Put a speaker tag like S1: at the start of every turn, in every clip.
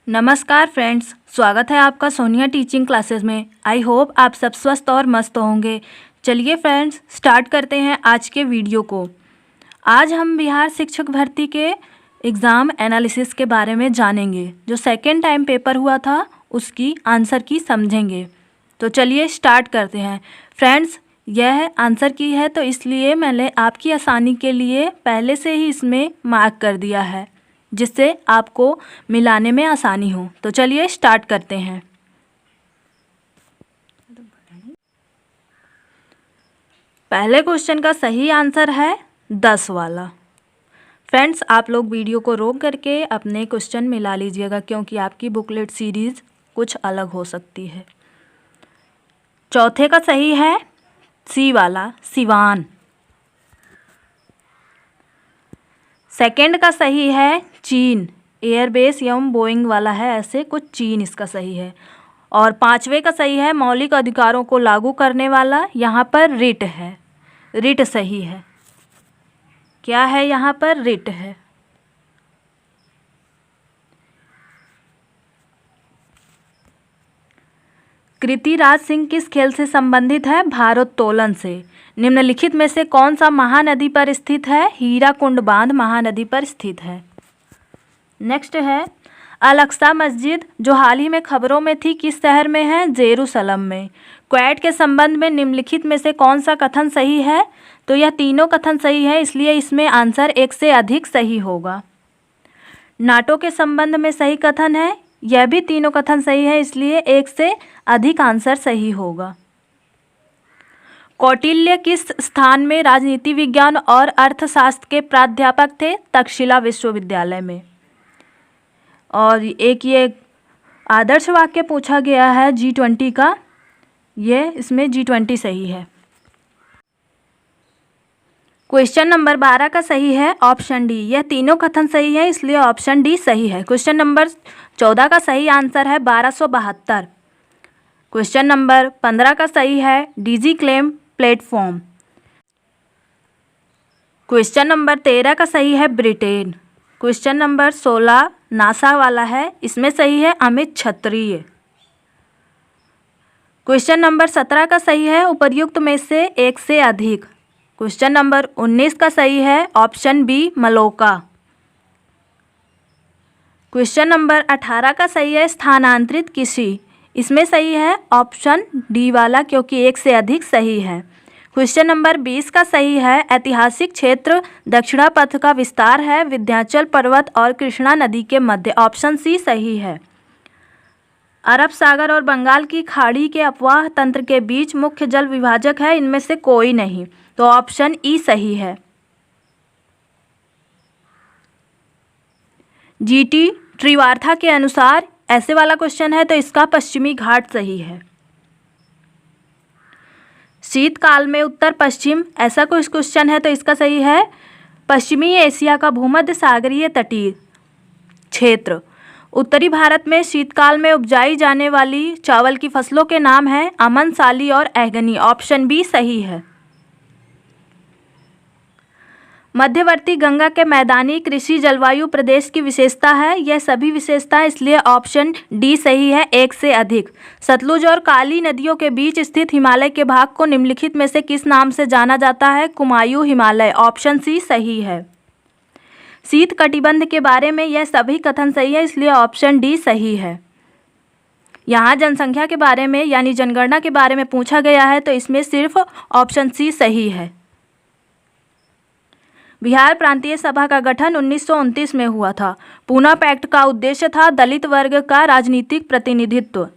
S1: नमस्कार फ्रेंड्स, स्वागत है आपका सोनिया टीचिंग क्लासेस में। आई होप आप सब स्वस्थ और मस्त होंगे। चलिए फ्रेंड्स, स्टार्ट करते हैं आज के वीडियो को। आज हम बिहार शिक्षक भर्ती के एग्ज़ाम एनालिसिस के बारे में जानेंगे। जो सेकेंड टाइम पेपर हुआ था उसकी आंसर की समझेंगे। तो चलिए स्टार्ट करते हैं फ्रेंड्स। यह आंसर की है तो इसलिए मैंने आपकी आसानी के लिए पहले से ही इसमें मार्क कर दिया है, जिससे आपको मिलाने में आसानी हो। तो चलिए स्टार्ट करते हैं। पहले क्वेश्चन का सही आंसर है 10 वाला। फ्रेंड्स, आप लोग वीडियो को रोक करके अपने क्वेश्चन मिला लीजिएगा, क्योंकि आपकी बुकलेट सीरीज़ कुछ अलग हो सकती है। चौथे का सही है सी वाला, सिवान। सेकंड का सही है चीन, एयरबेस एवं बोइंग वाला है, ऐसे कुछ चीन इसका सही है। और पांचवे का सही है मौलिक अधिकारों को लागू करने वाला, यहाँ पर रिट है, रिट सही है। क्या है यहाँ पर? रिट है। कृतिराज सिंह किस खेल से संबंधित है? भारोत्तोलन से। निम्नलिखित में से कौन सा महानदी पर स्थित है? हीराकुंड बांध महानदी पर स्थित है। नेक्स्ट है अल अक्सा मस्जिद, जो हाल ही में खबरों में थी, किस शहर में है? जेरूसलम में। क्वैड के संबंध में निम्नलिखित में से कौन सा कथन सही है? तो यह तीनों कथन सही है, इसलिए इसमें आंसर एक से अधिक सही होगा। नाटो के संबंध में सही कथन है, यह भी तीनों कथन सही है, इसलिए एक से अधिक आंसर सही होगा। कौटिल्य किस स्थान में राजनीति विज्ञान और अर्थशास्त्र के प्राध्यापक थे? तक्षशिला विश्वविद्यालय में। और एक ये आदर्श वाक्य पूछा गया है G20 का, ये इसमें G20 सही है। क्वेश्चन नंबर 12 का सही है ऑप्शन डी। यह तीनों कथन सही है, इसलिए ऑप्शन डी सही है। क्वेश्चन नंबर 14 का सही आंसर है 1272। क्वेश्चन नंबर 15 का सही है DG claim platform. Question number 13 का सही है ब्रिटेन। क्वेश्चन नंबर 16 नासा वाला है, इसमें सही है अमित क्षत्रिय। क्वेश्चन नंबर 17 का सही है उपर्युक्त में से एक से अधिक। क्वेश्चन नंबर 19 का सही है ऑप्शन बी मलोका। क्वेश्चन नंबर 18 का सही है स्थानांतरित किसी, इसमें सही है ऑप्शन डी वाला, क्योंकि एक से अधिक सही है। क्वेश्चन नंबर 20 का सही है ऐतिहासिक क्षेत्र दक्षिणापथ का विस्तार है विंध्याचल पर्वत और कृष्णा नदी के मध्य, ऑप्शन सी सही है। अरब सागर और बंगाल की खाड़ी के अपवाह तंत्र के बीच मुख्य जल विभाजक है, इनमें से कोई नहीं, तो ऑप्शन ई सही है। जीटी त्रिवार्था के अनुसार ऐसे वाला क्वेश्चन है, तो इसका पश्चिमी घाट सही है। शीतकाल में उत्तर पश्चिम, ऐसा कुछ क्वेश्चन है, तो इसका सही है पश्चिमी एशिया का भूमध्य सागरीय तटीय क्षेत्र। उत्तरी भारत में शीतकाल में उपजाई जाने वाली चावल की फसलों के नाम हैं अमन, साली और एहगनी, ऑप्शन बी सही है। मध्यवर्ती गंगा के मैदानी कृषि जलवायु प्रदेश की विशेषता है, यह सभी विशेषताएं, इसलिए ऑप्शन डी सही है, एक से अधिक। सतलुज और काली नदियों के बीच स्थित हिमालय के भाग को निम्नलिखित में से किस नाम से जाना जाता है? कुमायूं हिमालय, ऑप्शन सी सही है। शीत कटिबंध के बारे में यह सभी कथन सही है, इसलिए ऑप्शन डी सही है। यहाँ जनसंख्या के बारे में यानी जनगणना के बारे में पूछा गया है, तो इसमें सिर्फ ऑप्शन सी सही है। बिहार प्रांतीय सभा का गठन 1929 में हुआ था। पूना पैक्ट का उद्देश्य था दलित वर्ग का राजनीतिक प्रतिनिधित्व।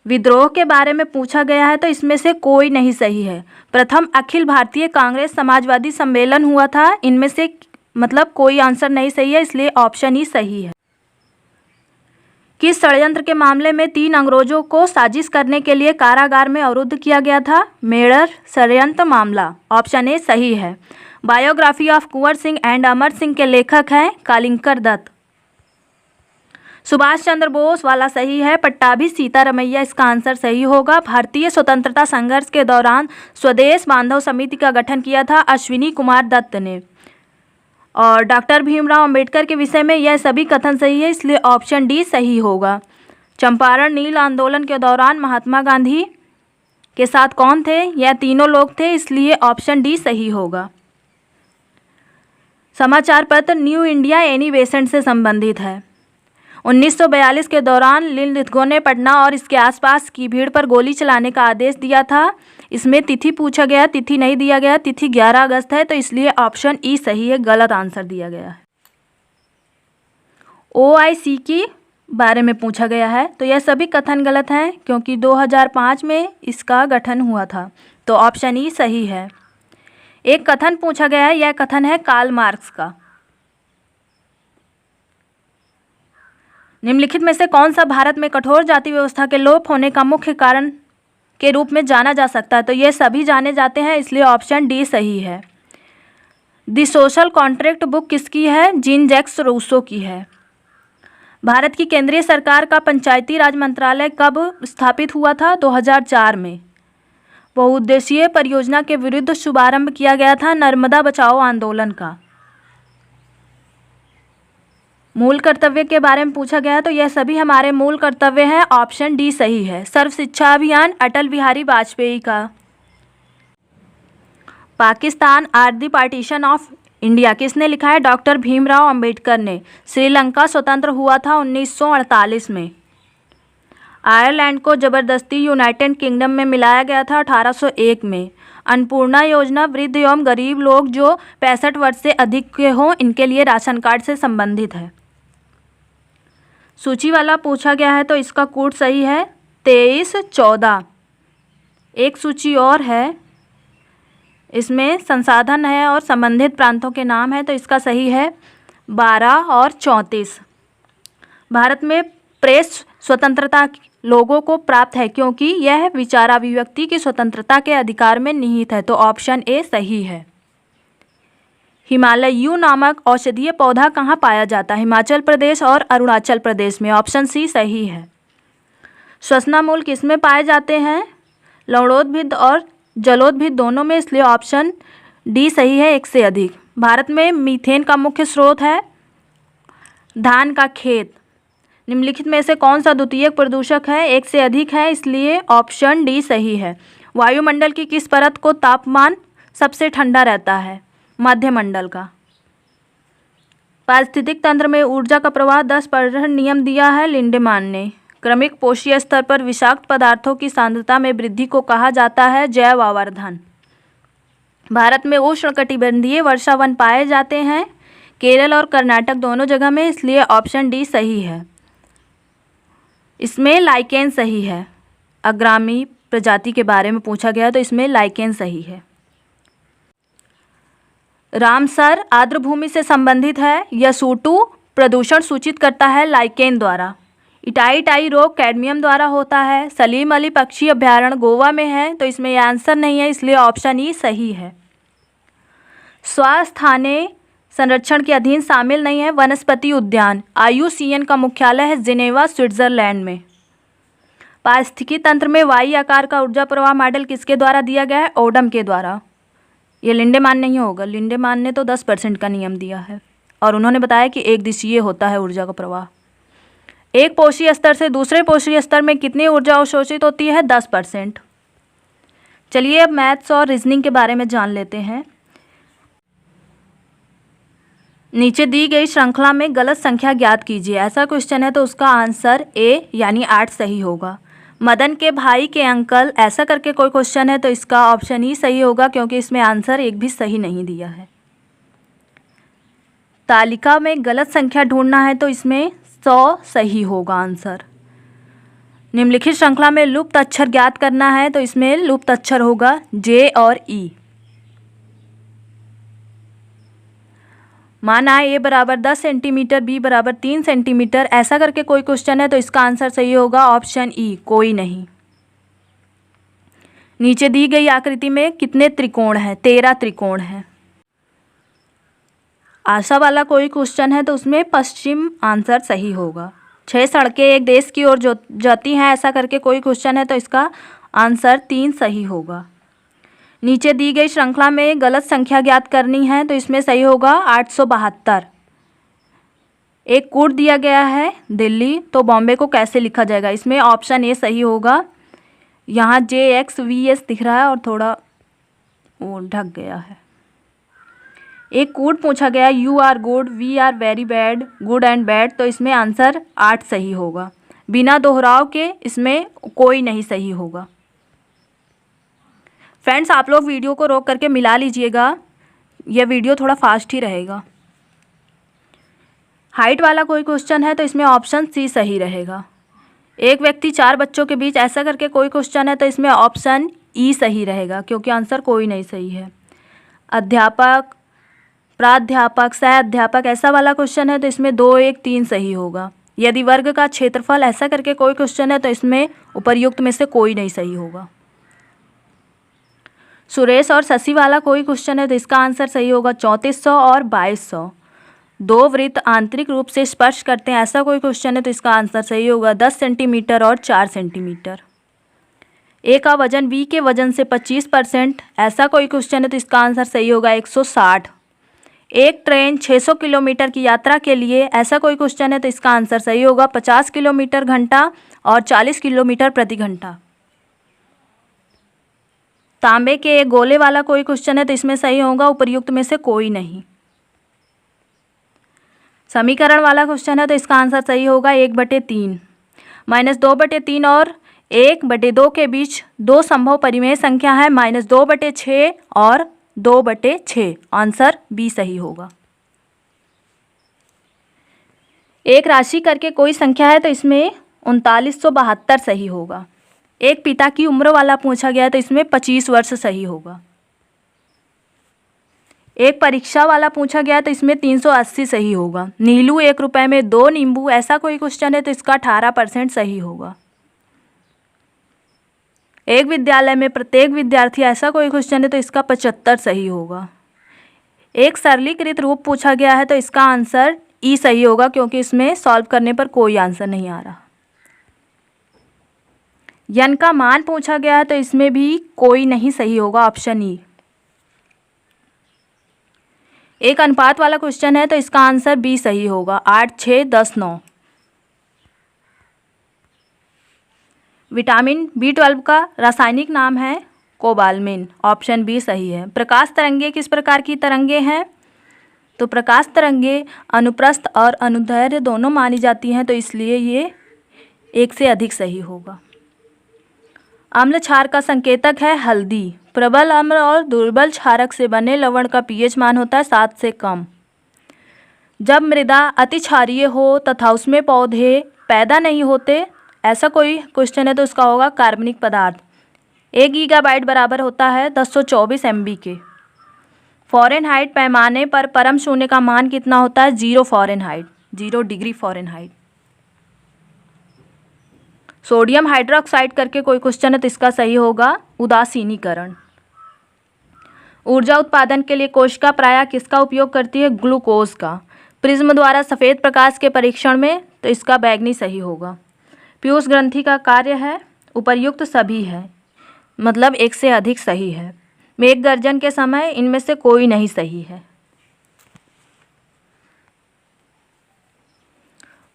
S1: विद्रोह के बारे में पूछा गया है, तो इसमें से कोई नहीं सही है। प्रथम अखिल भारतीय कांग्रेस समाजवादी सम्मेलन हुआ था, इनमें से मतलब कोई आंसर नहीं सही है, इसलिए ऑप्शन ही सही है। किस षड्यंत्र के मामले में 3 अंग्रेजों को साजिश करने के लिए कारागार में अवरुद्ध किया गया था? मेड़र षड्यंत्र मामला, ऑप्शन ए सही है। Biography of Kunwar Singh and Amar Singh के लेखक हैं कालिंकर दत्त। सुभाष चंद्र बोस वाला सही है, पट्टाभी सीतारमैया इसका आंसर सही होगा। भारतीय स्वतंत्रता संघर्ष के दौरान स्वदेश बांधव समिति का गठन किया था अश्विनी कुमार दत्त ने। और डॉक्टर भीमराव अंबेडकर के विषय में यह सभी कथन सही है, इसलिए ऑप्शन डी सही होगा। चंपारण नील आंदोलन के दौरान महात्मा गांधी के साथ कौन थे? यह तीनों लोग थे, इसलिए ऑप्शन डी सही होगा। समाचार पत्र न्यू इंडिया एनी बेसेंट से संबंधित है। 1942 के दौरान लिनलिथगो ने पटना और इसके आसपास की भीड़ पर गोली चलाने का आदेश दिया था। इसमें तिथि पूछा गया, तिथि नहीं दिया गया। तिथि 11 अगस्त है, तो इसलिए ऑप्शन ई सही है, गलत आंसर दिया गया है। OIC के बारे में पूछा गया है, तो यह सभी कथन गलत हैं क्योंकि 2005 में इसका गठन हुआ था, तो ऑप्शन ई सही है। एक कथन पूछा गया है, यह कथन है कार्ल मार्क्स का। निम्नलिखित में से कौन सा भारत में कठोर जाति व्यवस्था के लोप होने का मुख्य कारण के रूप में जाना जा सकता है? तो ये सभी जाने जाते हैं, इसलिए ऑप्शन डी सही है। द सोशल कॉन्ट्रैक्ट बुक किसकी है? जीन जैक्स रूसो की है। भारत की केंद्रीय सरकार का पंचायती राज मंत्रालय कब स्थापित हुआ था? 2004 में। बहुउद्देशीय परियोजना के विरुद्ध शुभारंभ किया गया था नर्मदा बचाओ आंदोलन का। मूल कर्तव्य के बारे में पूछा गया, तो यह सभी हमारे मूल कर्तव्य हैं, ऑप्शन डी सही है। सर्व शिक्षा अभियान अटल बिहारी वाजपेयी का। Pakistan or the partition of India किसने लिखा है? डॉक्टर भीमराव अंबेडकर ने। श्रीलंका स्वतंत्र हुआ था 1948 में। आयरलैंड को जबरदस्ती यूनाइटेड किंगडम में मिलाया गया था 1801 में। अन्नपूर्णा योजना वृद्ध एवं गरीब लोग जो 65 वर्ष से अधिक के हों, इनके लिए राशन कार्ड से संबंधित है। सूची वाला पूछा गया है, तो इसका कोड सही है 2314। एक सूची और है, इसमें संसाधन है और संबंधित प्रांतों के नाम है, तो इसका सही है 12 और 34। भारत में प्रेस स्वतंत्रता लोगों को प्राप्त है क्योंकि यह विचाराभिव्यक्ति की स्वतंत्रता के अधिकार में निहित है, तो ऑप्शन ए सही है। हिमालयू नामक औषधीय पौधा कहाँ पाया जाता है? हिमाचल प्रदेश और अरुणाचल प्रदेश में, ऑप्शन सी सही है। श्वसनामूल किस में पाए जाते हैं? लवणोद्भिद और जलोद्भिद दोनों में, इसलिए ऑप्शन डी सही है, एक से अधिक। भारत में मीथेन का मुख्य स्रोत है धान का खेत। निम्नलिखित में से कौन सा द्वितीयक प्रदूषक है? एक से अधिक है, इसलिए ऑप्शन डी सही है। वायुमंडल की किस परत को तापमान सबसे ठंडा रहता है? मध्यमंडल का। पारिस्थितिक तंत्र में ऊर्जा का प्रवाह 10% नियम दिया है लिंडेमान ने। क्रमिक पोषीय स्तर पर विषाक्त पदार्थों की सांद्रता में वृद्धि को कहा जाता है जैव आवर्धन। भारत में उष्णकटिबंधीय वर्षा वन पाए जाते हैं केरल और कर्नाटक दोनों जगह में, इसलिए ऑप्शन डी सही है। इसमें लाइकेन सही है। अग्रामी प्रजाति के बारे में पूछा गया, तो इसमें लाइकेन सही है। रामसर आर्द्रभूमि से संबंधित है। यसूटू प्रदूषण सूचित करता है लाइकेन द्वारा। इटाई रोग कैडमियम द्वारा होता है। सलीम अली पक्षी अभ्यारण्य गोवा में है, तो इसमें यह आंसर नहीं है, इसलिए ऑप्शन ई सही है। स्वास्थानीय संरक्षण के अधीन शामिल नहीं है वनस्पति उद्यान। IUCN का मुख्यालय है जिनेवा स्विट्जरलैंड में। पारिस्थितिकी तंत्र में वाई आकार का ऊर्जा प्रवाह मॉडल किसके द्वारा दिया गया है? ओडम के द्वारा। ये लिंडेमान नहीं होगा, लिंडेमान ने तो 10% का नियम दिया है और उन्होंने बताया कि एक दिशीय होता है ऊर्जा का प्रवाह। एक पोषी स्तर से दूसरे पोषी स्तर में कितनी ऊर्जा अवशोषित होती है? 10%। चलिए अब मैथ्स और रीजनिंग के बारे में जान लेते हैं। नीचे दी गई श्रृंखला में गलत संख्या ज्ञात कीजिए। ऐसा क्वेश्चन है तो उसका आंसर ए यानी 8 सही होगा। मदन के भाई के अंकल, ऐसा करके कोई क्वेश्चन है तो इसका ऑप्शन ही सही होगा क्योंकि इसमें आंसर एक भी सही नहीं दिया है। तालिका में गलत संख्या ढूंढना है तो इसमें 100 सही होगा आंसर। निम्नलिखित श्रृंखला में लुप्त अक्षर ज्ञात करना है तो इसमें लुप्त अक्षर होगा जे और ई। माना ए बराबर 10 सेंटीमीटर, बी बराबर 3 सेंटीमीटर, ऐसा करके कोई क्वेश्चन है तो इसका आंसर सही होगा ऑप्शन ई, कोई नहीं। नीचे दी गई आकृति में कितने त्रिकोण हैं? 13 त्रिकोण हैं। आशा वाला कोई क्वेश्चन है तो उसमें पश्चिम आंसर सही होगा। 6 सड़कें एक देश की ओर जाती हैं, ऐसा करके कोई क्वेश्चन है तो इसका आंसर 3 सही होगा। नीचे दी गई श्रृंखला में गलत संख्या ज्ञात करनी है, तो इसमें सही होगा 872। एक कोड दिया गया है दिल्ली, तो बॉम्बे को कैसे लिखा जाएगा? इसमें ऑप्शन ए सही होगा। यहाँ JXVS दिख रहा है और थोड़ा वो ढक गया है। एक कोड पूछा गया you are good, we are very bad, good and bad, तो इसमें आंसर 8 सही होगा। बिना दोहराव के इसमें कोई नहीं सही होगा। फ्रेंड्स, आप लोग वीडियो को रोक करके मिला लीजिएगा, यह वीडियो थोड़ा फास्ट ही रहेगा। हाइट वाला कोई क्वेश्चन है तो इसमें ऑप्शन सी सही रहेगा। एक व्यक्ति 4 बच्चों के बीच, ऐसा करके कोई क्वेश्चन है तो इसमें ऑप्शन ई सही रहेगा, क्योंकि आंसर कोई नहीं सही है। अध्यापक, प्राध्यापक, सह अध्यापक, ऐसा वाला क्वेश्चन है तो इसमें 2, 1, 3 सही होगा। यदि वर्ग का क्षेत्रफल, ऐसा करके कोई क्वेश्चन है तो इसमें उपर्युक्त में से कोई नहीं सही होगा। सुरेश और शशि वाला कोई क्वेश्चन है तो इसका आंसर सही होगा 3400 और 2200। 2 वृत्त आंतरिक रूप से स्पर्श करते हैं, ऐसा कोई क्वेश्चन है तो इसका आंसर सही होगा 10 सेंटीमीटर और 4 सेंटीमीटर। ए का वजन बी के वजन से 25%, ऐसा कोई क्वेश्चन है तो इसका आंसर सही होगा 160। एक ट्रेन 600 किलोमीटर की यात्रा के लिए, ऐसा कोई क्वेश्चन है तो इसका आंसर सही होगा 50 किलोमीटर घंटा और 40 किलोमीटर प्रति घंटा। तांबे के एक गोले वाला कोई क्वेश्चन है तो इसमें सही होगा उपर्युक्त में से कोई नहीं। समीकरण वाला क्वेश्चन है तो इसका आंसर सही होगा 1/3। -2/3 और 1/2 के बीच 2 संभव परिमेय संख्या है, -2/6 और 2/6। आंसर बी सही होगा। एक राशि करके कोई संख्या है तो इसमें 3972 सही होगा। एक पिता की उम्र वाला पूछा गया तो इसमें 25 वर्ष सही होगा। एक परीक्षा वाला पूछा गया तो इसमें 380 सही होगा। नीलू 1 रुपए में 2 नींबू, ऐसा कोई क्वेश्चन है तो इसका 18% सही होगा। एक विद्यालय में प्रत्येक विद्यार्थी, ऐसा कोई क्वेश्चन है तो इसका 75 सही होगा। एक सरलीकृत रूप पूछा गया है तो इसका आंसर ई सही होगा, क्योंकि इसमें सॉल्व करने पर कोई आंसर नहीं आ रहा। यन का मान पूछा गया है तो इसमें भी कोई नहीं सही होगा, ऑप्शन ई। एक अनुपात वाला क्वेश्चन है तो इसका आंसर बी सही होगा, 8, 6, 10, 9। विटामिन B12 का रासायनिक नाम है कोबालमिन, ऑप्शन बी सही है। प्रकाश तरंगे किस प्रकार की तरंगे हैं? तो प्रकाश तरंगे अनुप्रस्थ और अनुदैर्ध्य दोनों मानी जाती हैं, तो इसलिए ये 1 से अधिक सही होगा। अम्ल क्षार का संकेतक है हल्दी। प्रबल अम्ल और दुर्बल क्षारक से बने लवण का pH मान होता है 7 से कम। जब मृदा अति क्षारीय हो तथा उसमें पौधे पैदा नहीं होते, ऐसा कोई क्वेश्चन है तो उसका होगा कार्बनिक पदार्थ। 1 गीगाबाइट बराबर होता है 1024 MB के। फ़ारेनहाइट पैमाने पर परम शून्य का मान कितना होता है? 0 Fahrenheit, 0 degree Fahrenheit. Sodium hydroxide करके कोई क्वेश्चन है तो इसका सही होगा उदासीनीकरण। ऊर्जा उत्पादन के लिए कोशिका प्रायः किसका उपयोग करती है? ग्लूकोज का। प्रिज्म द्वारा सफ़ेद प्रकाश के परीक्षण में, तो इसका बैगनी सही होगा। पीयूष ग्रंथि का कार्य है, उपर्युक्त सभी है, मतलब 1 से अधिक सही है। मेघ गर्जन के समय इनमें से कोई नहीं सही है।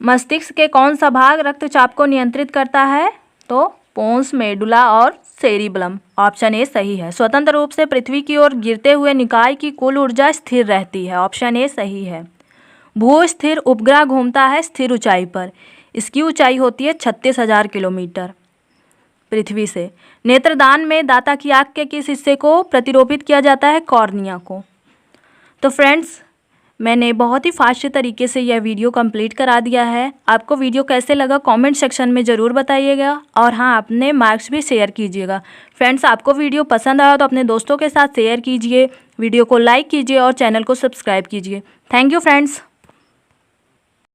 S1: मस्तिष्क के कौन सा भाग रक्तचाप को नियंत्रित करता है? तो पोन्स, मेडुला और सेरिबलम, ऑप्शन ए सही है। स्वतंत्र रूप से पृथ्वी की ओर गिरते हुए निकाय की कुल ऊर्जा स्थिर रहती है, ऑप्शन ए सही है। भू स्थिर उपग्रह घूमता है स्थिर ऊंचाई पर, इसकी ऊंचाई होती है 36,000 किलोमीटर पृथ्वी से। नेत्रदान में दाता की आँख के किस हिस्से को प्रतिरोपित किया जाता है? कॉर्निया को। तो फ्रेंड्स, मैंने बहुत ही फास्ट तरीके से यह वीडियो कंप्लीट करा दिया है। आपको वीडियो कैसे लगा कमेंट सेक्शन में ज़रूर बताइएगा, और हाँ, अपने मार्क्स भी शेयर कीजिएगा। फ्रेंड्स, आपको वीडियो पसंद आया तो अपने दोस्तों के साथ शेयर कीजिए, वीडियो को लाइक कीजिए और चैनल को सब्सक्राइब कीजिए। Thank you friends.